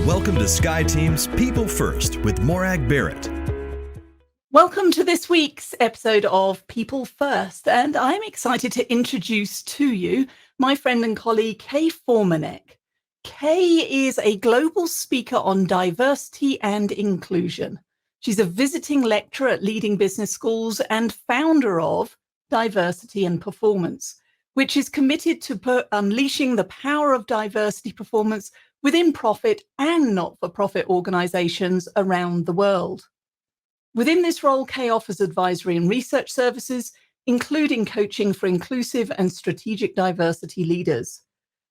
Welcome to Sky Team's People First with Morag Barrett. Welcome to this week's episode of People First, and I'm excited to introduce to you my friend and colleague, Kay Formanek. Kay is a global speaker on diversity and inclusion. She's a visiting lecturer at leading business schools and founder of Diversity and Performance, which is committed to unleashing the power of diversity performance within profit and not-for-profit organizations around the world. Within this role, Kay offers advisory and research services, including coaching for inclusive and strategic diversity leaders.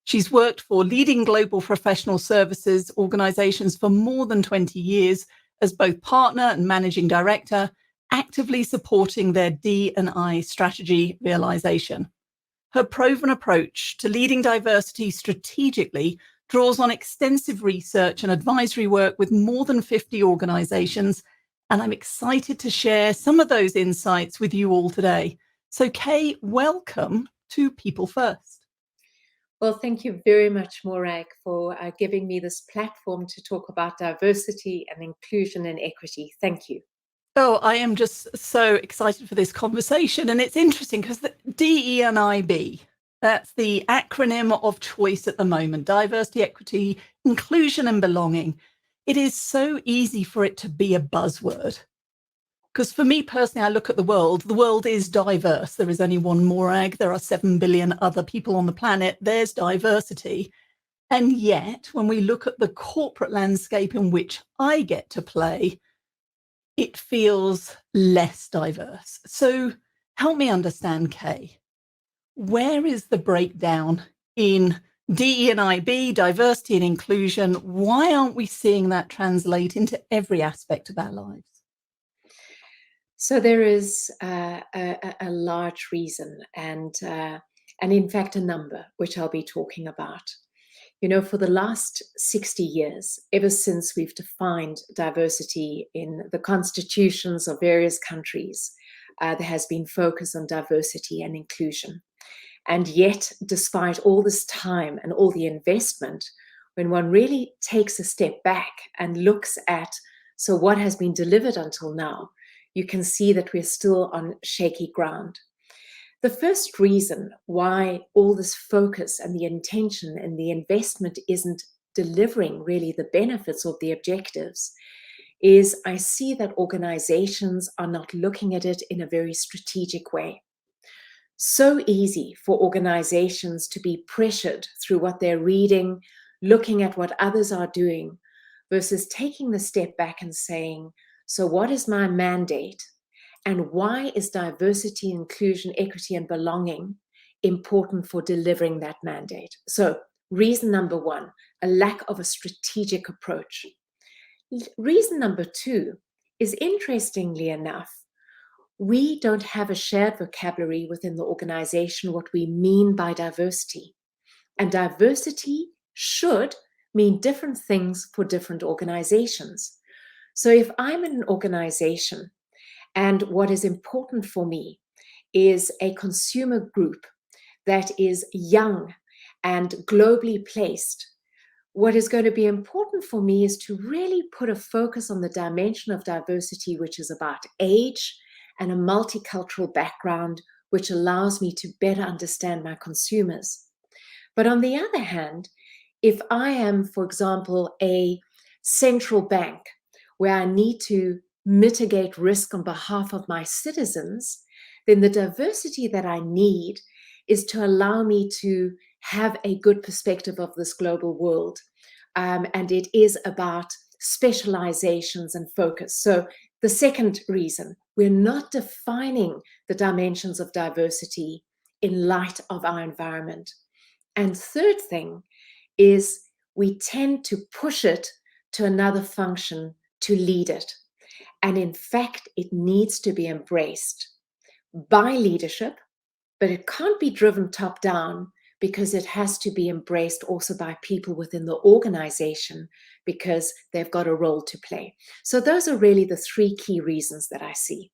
She's worked for leading global professional services organizations for more than 20 years as both partner and managing director, actively supporting their D&I strategy realization. Her proven approach to leading diversity strategically draws on extensive research and advisory work with more than 50 organizations, and I'm excited to share some of those insights with you all today. So Kay, welcome to People First. Well, thank you very much, Morag, for giving me this platform to talk about diversity and inclusion and equity. Thank you. Oh, I am just so excited for this conversation. And it's interesting because the DEIB, that's the acronym of choice at the moment, diversity, equity, inclusion and belonging. It is so easy for it to be a buzzword. Because for me personally, I look at the world is diverse. There is only one Morag. There are 7 billion other people on the planet. There's diversity. And yet, when we look at the corporate landscape in which I get to play, it feels less diverse. So help me understand, Kay. Where is the breakdown in DE&IB, diversity and inclusion? Why aren't we seeing that translate into every aspect of our lives? So there is a large reason and in fact a number, which I'll be talking about. You know, for the last 60 years, ever since we've defined diversity in the constitutions of various countries, there has been focus on diversity and inclusion. And yet, despite all this time and all the investment, when one really takes a step back and looks at, so what has been delivered until now, you can see that we're still on shaky ground. The first reason why all this focus and the intention and the investment isn't delivering really the benefits or the objectives is I see that organizations are not looking at it in a very strategic way. So easy for organizations to be pressured through what they're reading, looking at what others are doing, versus taking the step back and saying, so what is my mandate? And why is diversity, inclusion, equity, and belonging important for delivering that mandate? So reason number one, a lack of a strategic approach. Reason number two is, interestingly enough, we don't have a shared vocabulary within the organization what we mean by diversity. And diversity should mean different things for different organizations. So if I'm in an organization and what is important for me is a consumer group that is young and globally placed, what is going to be important for me is to really put a focus on the dimension of diversity, which is about age and a multicultural background, which allows me to better understand my consumers. But on the other hand, if I am, for example, a central bank where I need to mitigate risk on behalf of my citizens, then the diversity that I need is to allow me to have a good perspective of this global world. And it is about specializations and focus. So the second reason, we're not defining the dimensions of diversity in light of our environment. And third thing is we tend to push it to another function to lead it. And in fact, it needs to be embraced by leadership, but it can't be driven top down because it has to be embraced also by people within the organization because they've got a role to play. So those are really the three key reasons that I see.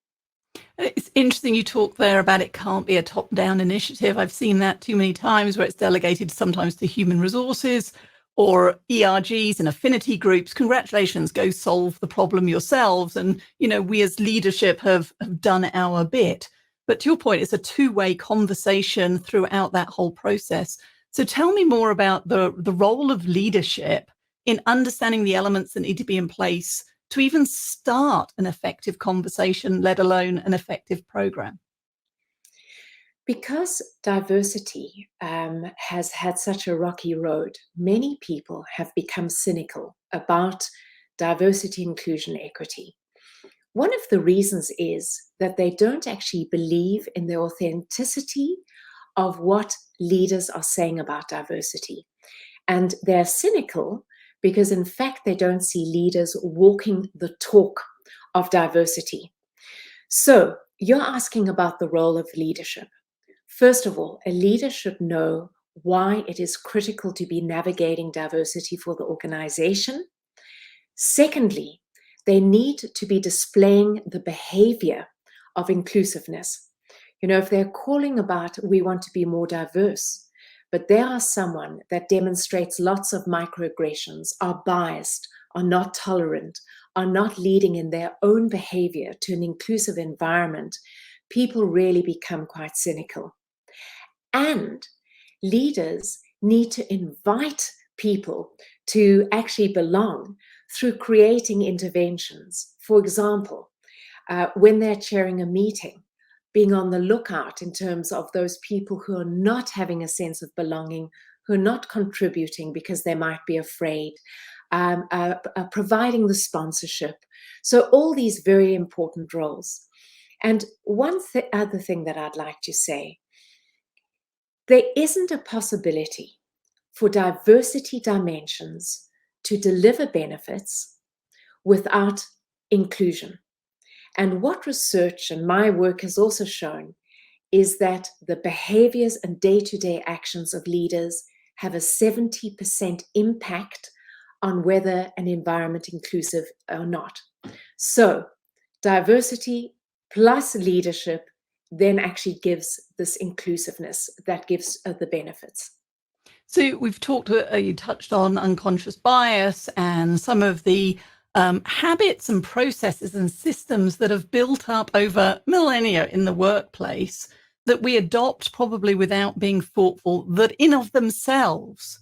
It's interesting you talk there about it can't be a top-down initiative. I've seen that too many times where it's delegated sometimes to human resources or ERGs and affinity groups, congratulations, go solve the problem yourselves. And, we as leadership have done our bit. But to your point, it's a two-way conversation throughout that whole process. So tell me more about the role of leadership in understanding the elements that need to be in place to even start an effective conversation, let alone an effective program. Because diversity has had such a rocky road, many people have become cynical about diversity, inclusion, equity. One of the reasons is that they don't actually believe in the authenticity of what leaders are saying about diversity. And they're cynical because, in fact, they don't see leaders walking the talk of diversity. So you're asking about the role of leadership. First of all, a leader should know why it is critical to be navigating diversity for the organization. Secondly, they need to be displaying the behavior of inclusiveness. If they're calling about, we want to be more diverse, but they are someone that demonstrates lots of microaggressions, are biased, are not tolerant, are not leading in their own behavior to an inclusive environment, people really become quite cynical. And leaders need to invite people to actually belong through creating interventions. For example, when they're chairing a meeting, being on the lookout in terms of those people who are not having a sense of belonging, who are not contributing because they might be afraid, providing the sponsorship. So all these very important roles. And one other thing that I'd like to say, there isn't a possibility for diversity dimensions to deliver benefits without inclusion. And what research and my work has also shown is that the behaviors and day-to-day actions of leaders have a 70% impact on whether an environment is inclusive or not. So diversity plus leadership then actually gives this inclusiveness that gives the benefits. So we've talked, you touched on unconscious bias and some of the habits and processes and systems that have built up over millennia in the workplace that we adopt probably without being thoughtful, that in of themselves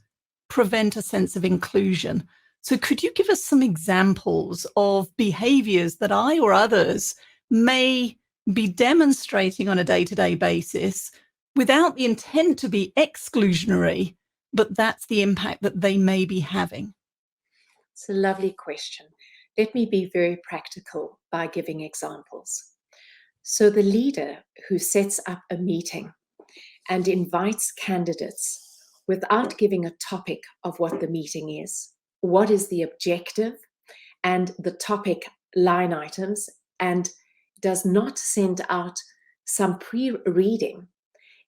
prevent a sense of inclusion. So could you give us some examples of behaviors that I or others may be demonstrating on a day-to-day basis without the intent to be exclusionary, but that's the impact that they may be having? It's a lovely question. Let me be very practical by giving examples. So the leader who sets up a meeting and invites candidates without giving a topic of what the meeting is, what is the objective, and the topic line items, and does not send out some pre-reading,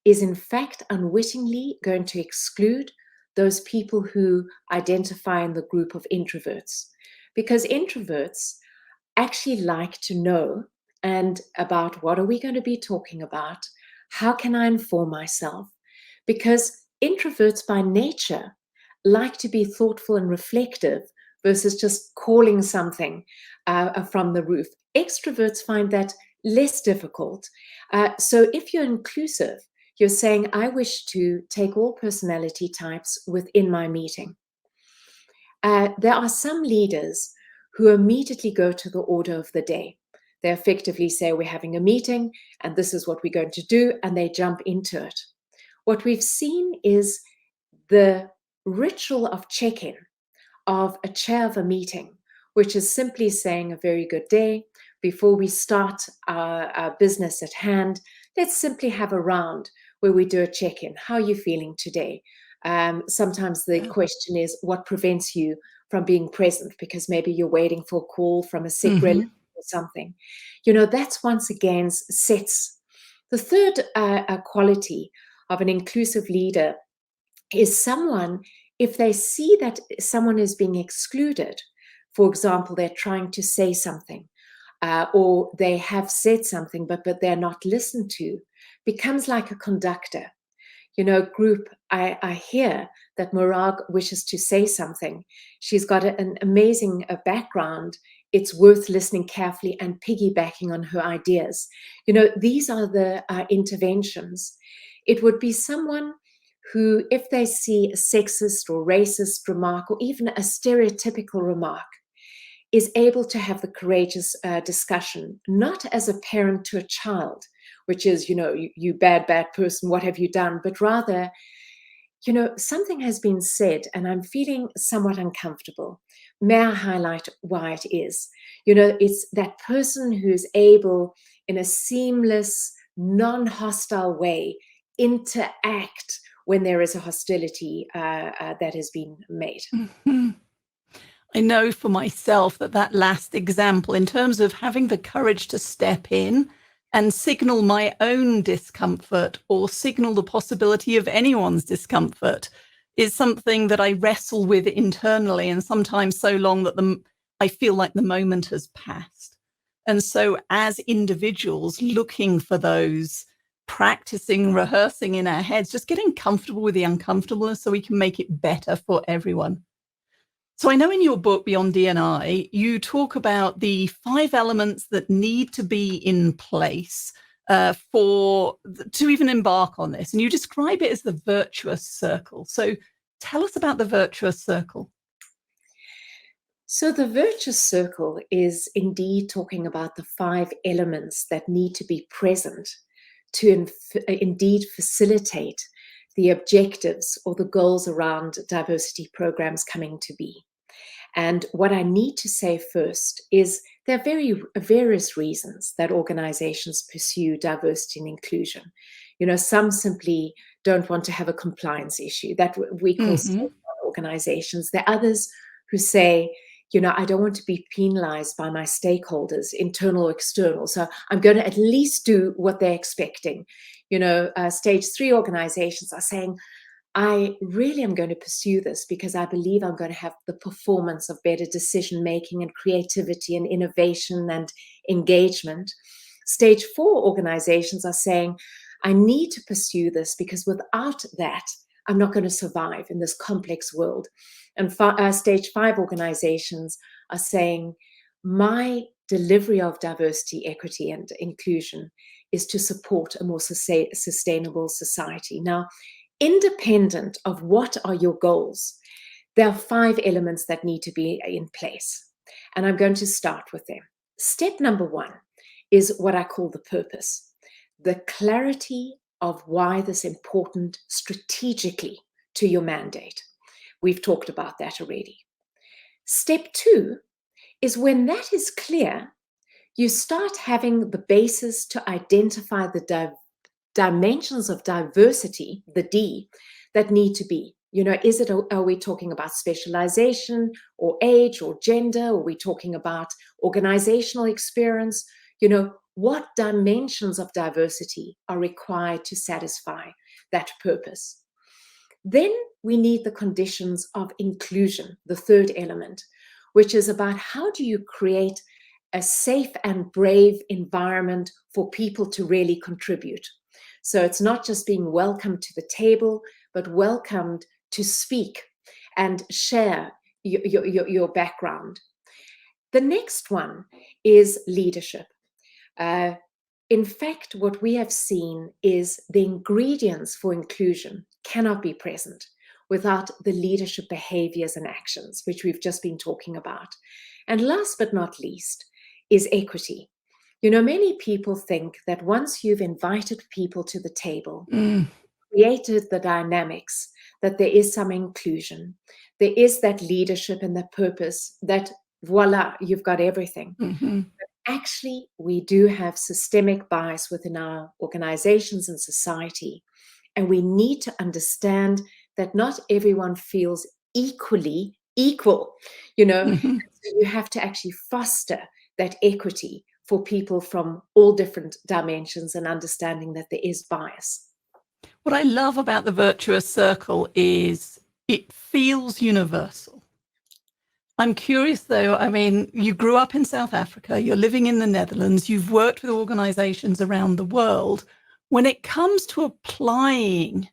is in fact unwittingly going to exclude those people who identify in the group of introverts. Because introverts actually like to know and about what are we going to be talking about? How can I inform myself? Because introverts by nature like to be thoughtful and reflective versus just calling something from the roof. Extroverts find that less difficult. So if you're inclusive, you're saying, I wish to take all personality types within my meeting. There are some leaders who immediately go to the order of the day. They effectively say, we're having a meeting and this is what we're going to do, and they jump into it. What we've seen is the ritual of check-in of a chair of a meeting, which is simply saying a very good day. Before we start our business at hand, let's simply have a round where we do a check-in. How are you feeling today? Sometimes the question is, what prevents you from being present? Because maybe you're waiting for a call from a sick relative or something. That's once again sets. The third quality of an inclusive leader is someone, if they see that someone is being excluded, for example, they're trying to say something, or they have said something, but they're not listened to, becomes like a conductor. Group, I hear that Murag wishes to say something. She's got an amazing background. It's worth listening carefully and piggybacking on her ideas. These are the interventions. It would be someone who, if they see a sexist or racist remark or even a stereotypical remark, is able to have the courageous discussion, not as a parent to a child, which is, you bad person, what have you done? But rather, something has been said and I'm feeling somewhat uncomfortable. May I highlight why it is? It's that person who's able, in a seamless, non-hostile way, interact when there is a hostility that has been made. Mm-hmm. I know for myself that last example, in terms of having the courage to step in and signal my own discomfort or signal the possibility of anyone's discomfort, is something that I wrestle with internally, and sometimes so long that I feel like the moment has passed. And so as individuals looking for those, practicing, rehearsing in our heads, just getting comfortable with the uncomfortableness so we can make it better for everyone. So I know in your book, Beyond D&I, you talk about the 5 elements that need to be in place to even embark on this. And you describe it as the virtuous circle. So tell us about the virtuous circle. So the virtuous circle is indeed talking about the 5 elements that need to be present to indeed facilitate the objectives or the goals around diversity programs coming to be. And what I need to say first is there are various reasons that organizations pursue diversity and inclusion. Some simply don't want to have a compliance issue that we call organizations. There are others who say, I don't want to be penalized by my stakeholders, internal or external. So I'm going to at least do what they're expecting. Stage 3 organizations are saying, I really am going to pursue this because I believe I'm going to have the performance of better decision making and creativity and innovation and engagement. Stage 4 organizations are saying, I need to pursue this because without that, I'm not going to survive in this complex world. And stage 5 organizations are saying, my delivery of diversity, equity, and inclusion is to support a more sustainable society. Now, independent of what are your goals, there are 5 elements that need to be in place. And I'm going to start with them. Step number 1 is what I call the purpose, the clarity of why this is important strategically to your mandate. We've talked about that already. Step 2 is when that is clear, you start having the basis to identify the dimensions of diversity, the D, that need to be. Are we talking about specialization or age or gender? Are we talking about organizational experience? What dimensions of diversity are required to satisfy that purpose? Then we need the conditions of inclusion, the 3rd element, which is about how do you create a safe and brave environment for people to really contribute. So it's not just being welcomed to the table, but welcomed to speak and share your background. The next one is leadership. In fact, what we have seen is the ingredients for inclusion cannot be present without the leadership behaviors and actions, which we've just been talking about. And last but not least is equity. Many people think that once you've invited people to the table, created the dynamics, that there is some inclusion, there is that leadership and the purpose, that voila, you've got everything. But actually, we do have systemic bias within our organizations and society. And we need to understand that not everyone feels equally equal. So you have to actually foster that equity for people from all different dimensions and understanding that there is bias. What I love about the virtuous circle is it feels universal. I'm curious though, you grew up in South Africa, you're living in the Netherlands, you've worked with organizations around the world. When it comes to applying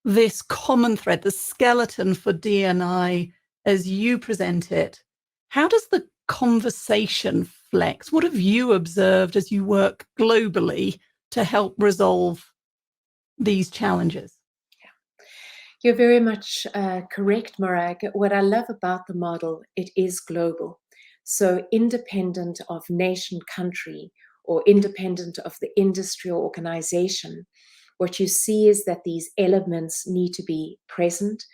this common thread, the skeleton for D&I as you present it, how does the conversation flex? What have you observed as you work globally to help resolve these challenges? You're very much correct, Morag. What I love about the model, it is global. So independent of nation, country, or independent of the industry or organization, what you see is that these elements need to be present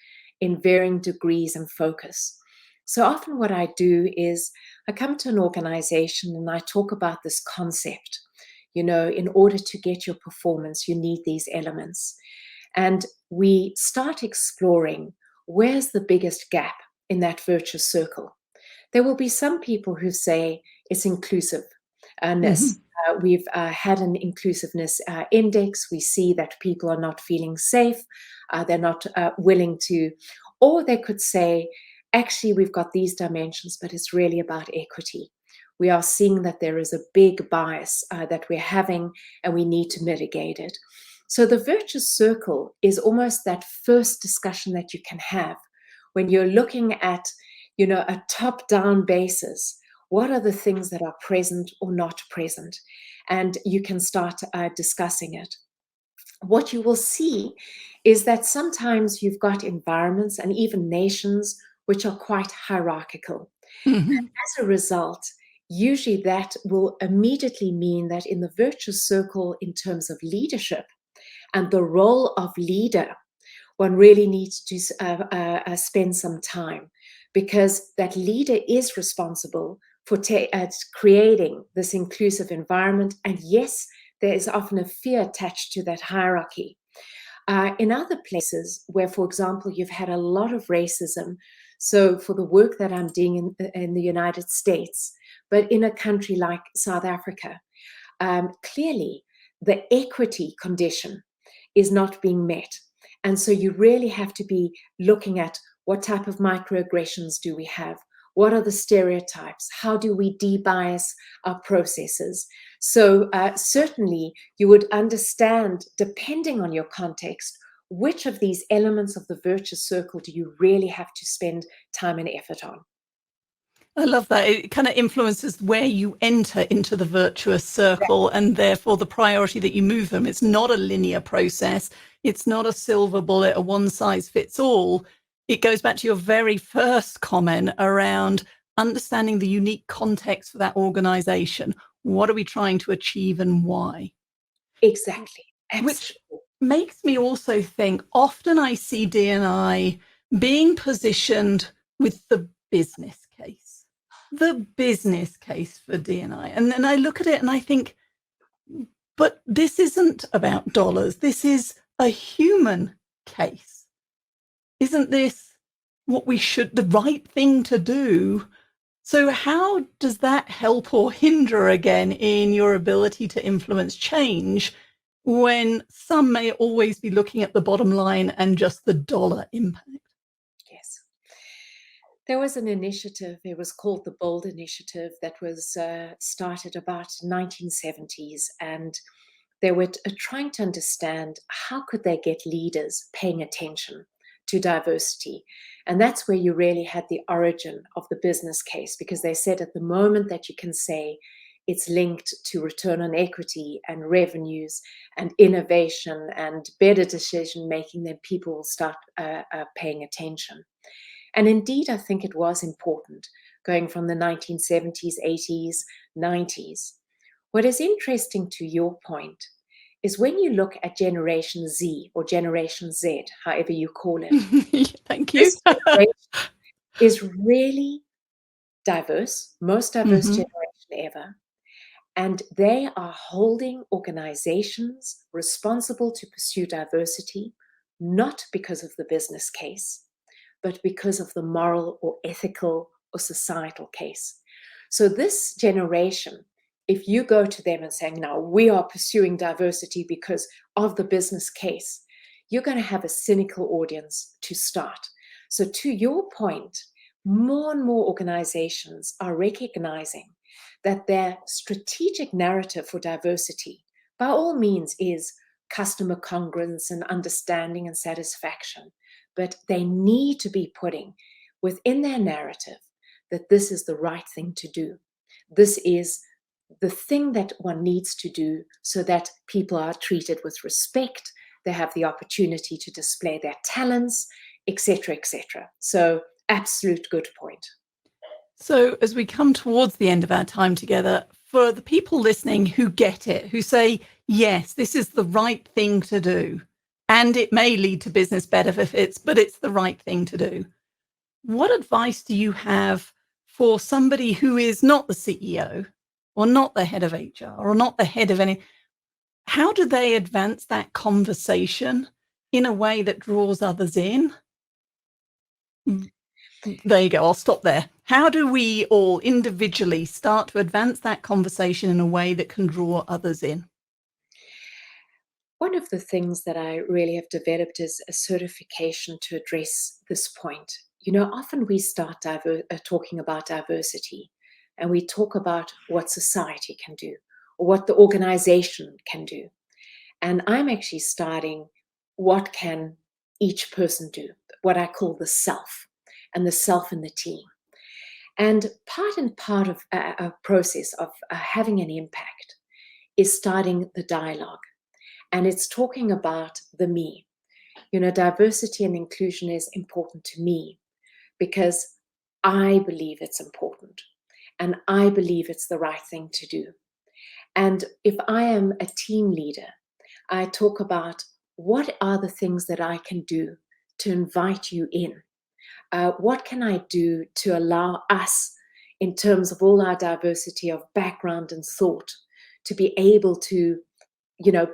in varying degrees and focus. So often what I do is I come to an organization and I talk about this concept. You know, in order to get your performance, you need these elements. And we start exploring where's the biggest gap in that virtuous circle. There will be some people who say it's inclusiveness. We've had an inclusiveness index. We see that people are not feeling safe. They're not willing to, or they could say, actually, we've got these dimensions, but it's really about equity. We are seeing that there is a big bias that we're having, and we need to mitigate it. So the virtuous circle is almost that first discussion that you can have when you're looking at, you know, a top-down basis. What are the things that are present or not present? And you can start discussing it. What you will see is that sometimes you've got environments and even nations which are quite hierarchical. Mm-hmm. As a result, usually that will immediately mean that in the virtuous circle, in terms of leadership and the role of leader, one really needs to spend some time, because that leader is responsible for creating this inclusive environment. And yes, there is often a fear attached to that hierarchy. In other places where, for example, you've had a lot of racism, so for the work that I'm doing in the United States, but in a country like South Africa, clearly the equity condition is not being met. And so you really have to be looking at what type of microaggressions do we have? What are the stereotypes? How do we de-bias our processes? So certainly you would understand, depending on your context, which of these elements of the virtuous circle do you really have to spend time and effort on? I love that. It kind of influences where you enter into the virtuous circle and therefore the priority that you move them. It's not a linear process. It's not a silver bullet, a one size fits all. It goes back to your very first comment around understanding the unique context for that organization. What are we trying to achieve and why? Exactly. Which Absolutely. makes me also think often I see D&I being positioned with the business case for D&I. And then I look at it and I think, but this isn't about dollars. This is a human case. Isn't this what the right thing to do? So how does that help or hinder again in your ability to influence change when some may always be looking at the bottom line and just the dollar impact? Yes. There was an initiative, it was called the BOLD Initiative, that was started about 1970s, and they were trying to understand how could they get leaders paying attention to diversity. And that's where you really had the origin of the business case, because they said at the moment that you can say it's linked to return on equity and revenues and innovation and better decision making, then people will start paying attention. And indeed, I think it was important going from the 1970s, 80s, 90s. What is interesting to your point is when you look at Generation Z or Generation Z, however you call it, Thank you. this generation is really diverse, most diverse Mm-hmm. generation ever. And they are holding organizations responsible to pursue diversity, not because of the business case, but because of the moral or ethical or societal case. So this generation, if you go to them and say, now we are pursuing diversity because of the business case, you're going to have a cynical audience to start. So to your point, more and more organizations are recognizing that their strategic narrative for diversity, by all means, is customer congruence and understanding and satisfaction, but they need to be putting within their narrative that this is the right thing to do. This is the thing that one needs to do so that people are treated with respect, they have the opportunity to display their talents, etc., etc. So, absolute good point. So as we come towards the end of our time together, for the people listening who get it, who say, yes, this is the right thing to do, and it may lead to business benefits, but it's the right thing to do. What advice do you have for somebody who is not the CEO or not the head of HR or not the head of any? How do they advance that conversation in a way that draws others in? There you go. I'll stop there. How do we all individually start to advance that conversation in a way that can draw others in? One of the things that I really have developed is a certification to address this point. Often we start talking about diversity, and we talk about what society can do or what the organization can do. And I'm actually starting what can each person do, what I call the self, and the self in the team. And part of a process of having an impact is starting the dialogue. And it's talking about the me. Diversity and inclusion is important to me because I believe it's important and I believe it's the right thing to do. And if I am a team leader, I talk about what are the things that I can do to invite you in. What can I do to allow us, in terms of all our diversity of background and thought, to be able to,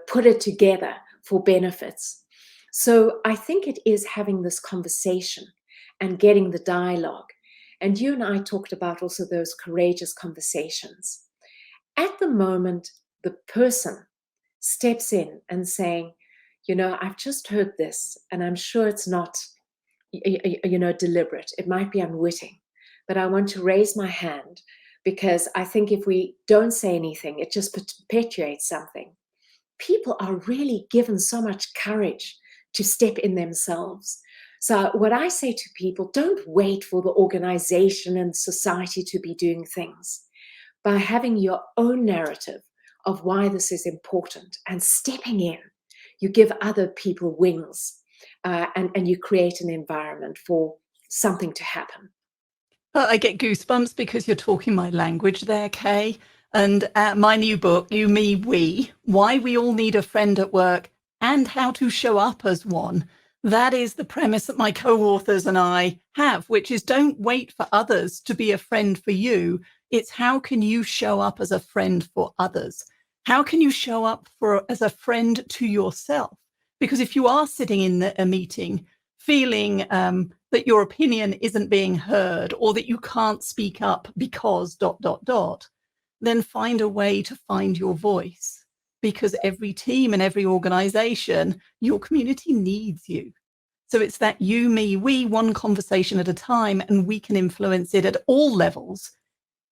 put it together for benefits? So I think it is having this conversation and getting the dialogue. And you and I talked about also those courageous conversations. At the moment, the person steps in and saying, I've just heard this, and I'm sure it's not deliberate. It might be unwitting, but I want to raise my hand because I think if we don't say anything, it just perpetuates something. People are really given so much courage to step in themselves. So what I say to people, don't wait for the organization and society to be doing things. By having your own narrative of why this is important and stepping in, you give other people wings. And you create an environment for something to happen. I get goosebumps because you're talking my language there, Kay. And my new book, You, Me, We, Why We All Need a Friend at Work and How to Show Up as One. That is the premise that my co-authors and I have, which is don't wait for others to be a friend for you. It's how can you show up as a friend for others? How can you show up as a friend to yourself? Because if you are sitting in a meeting feeling that your opinion isn't being heard or that you can't speak up because ... then find a way to find your voice. Because every team and every organization, your community needs you. So it's that you, me, we, one conversation at a time, and we can influence it at all levels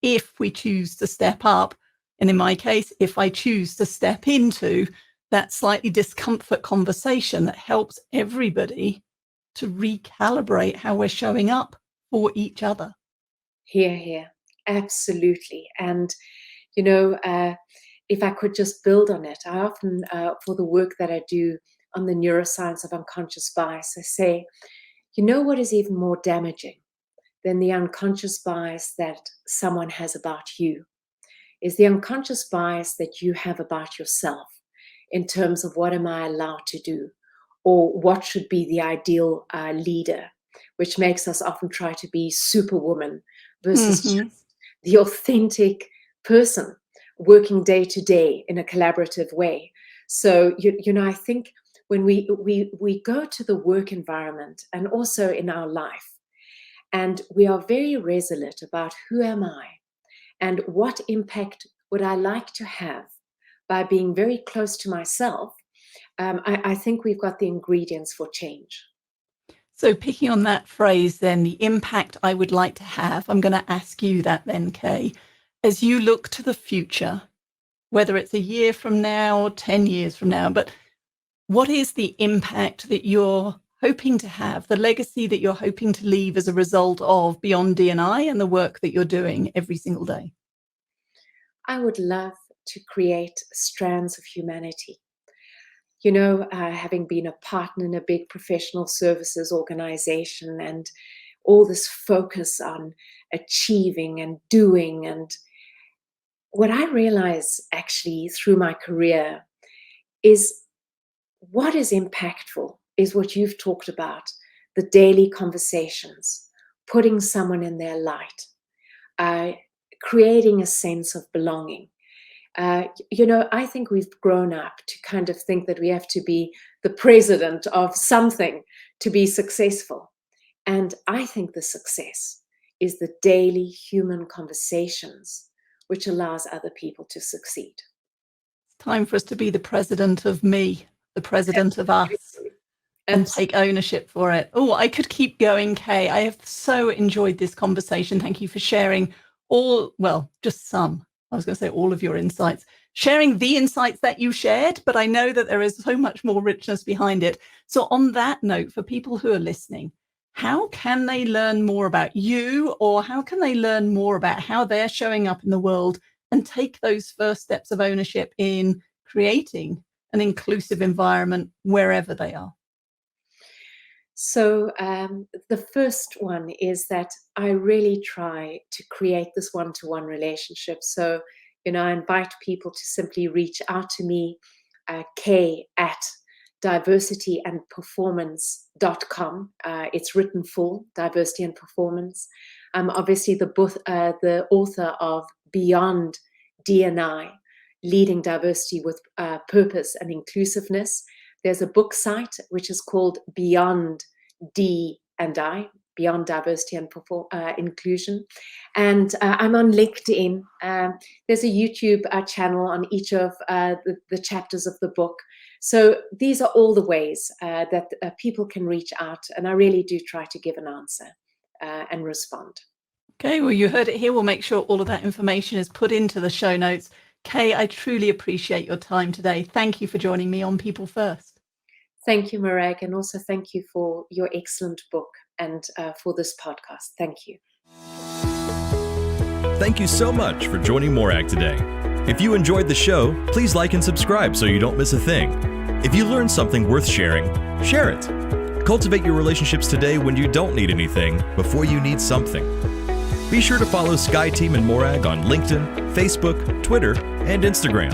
if we choose to step up. And in my case, if I choose to step into that slightly discomfort conversation that helps everybody to recalibrate how we're showing up for each other. Here, absolutely. And, if I could just build on it, I often, for the work that I do on the neuroscience of unconscious bias, I say, what is even more damaging than the unconscious bias that someone has about you is the unconscious bias that you have about yourself in terms of what am I allowed to do or what should be the ideal leader, which makes us often try to be superwoman versus just the authentic person working day to day in a collaborative way. So, I think when we go to the work environment and also in our life, and we are very resolute about who am I and what impact would I like to have by being very close to myself, I think we've got the ingredients for change. So picking on that phrase, then, the impact I would like to have, I'm going to ask you that then, Kay. As you look to the future, whether it's a year from now or 10 years from now, but What is the impact that you're hoping to have, the legacy that you're hoping to leave as a result of Beyond D&I and the work that you're doing every single day? I would love to create strands of humanity. Having been a partner in a big professional services organization and all this focus on achieving and doing, and what I realize actually through my career is what is impactful is what you've talked about, the daily conversations, putting someone in their light, creating a sense of belonging. I think we've grown up to kind of think that we have to be the president of something to be successful. And I think the success is the daily human conversations, which allows other people to succeed. It's time for us to be the president of me, the president of us, and take ownership for it. Oh, I could keep going, Kay. I have so enjoyed this conversation. Thank you for sharing just some. I was going to say all of your insights, sharing the insights that you shared, but I know that there is so much more richness behind it. So on that note, for people who are listening, how can they learn more about you, or how can they learn more about how they're showing up in the world and take those first steps of ownership in creating an inclusive environment wherever they are? So the first one is that I really try to create this one-to-one relationship. So, I invite people to simply reach out to me, Kay at diversityandperformance.com. It's written full, Diversity and Performance. I'm obviously the author of Beyond D&I, Leading Diversity with Purpose and Inclusiveness. There's a book site which is called Beyond D&I, Beyond Diversity and Inclusion. And I'm on LinkedIn. There's a YouTube channel on each of the chapters of the book. So these are all the ways that people can reach out. And I really do try to give an answer and respond. Okay, well, you heard it here. We'll make sure all of that information is put into the show notes. Kay, I truly appreciate your time today. Thank you for joining me on People First. Thank you, Morag, and also thank you for your excellent book and for this podcast. Thank you. Thank you so much for joining Morag today. If you enjoyed the show, please like and subscribe so you don't miss a thing. If you learned something worth sharing, share it. Cultivate your relationships today when you don't need anything before you need something. Be sure to follow Sky Team and Morag on LinkedIn, Facebook, Twitter, and Instagram.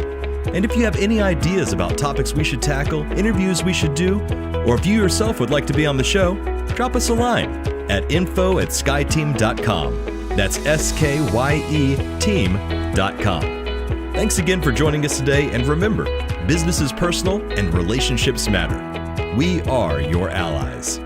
And if you have any ideas about topics we should tackle, interviews we should do, or if you yourself would like to be on the show, drop us a line at info@skyteam.com. That's SKYE team.com. Thanks again for joining us today, and remember, business is personal and relationships matter. We are your allies.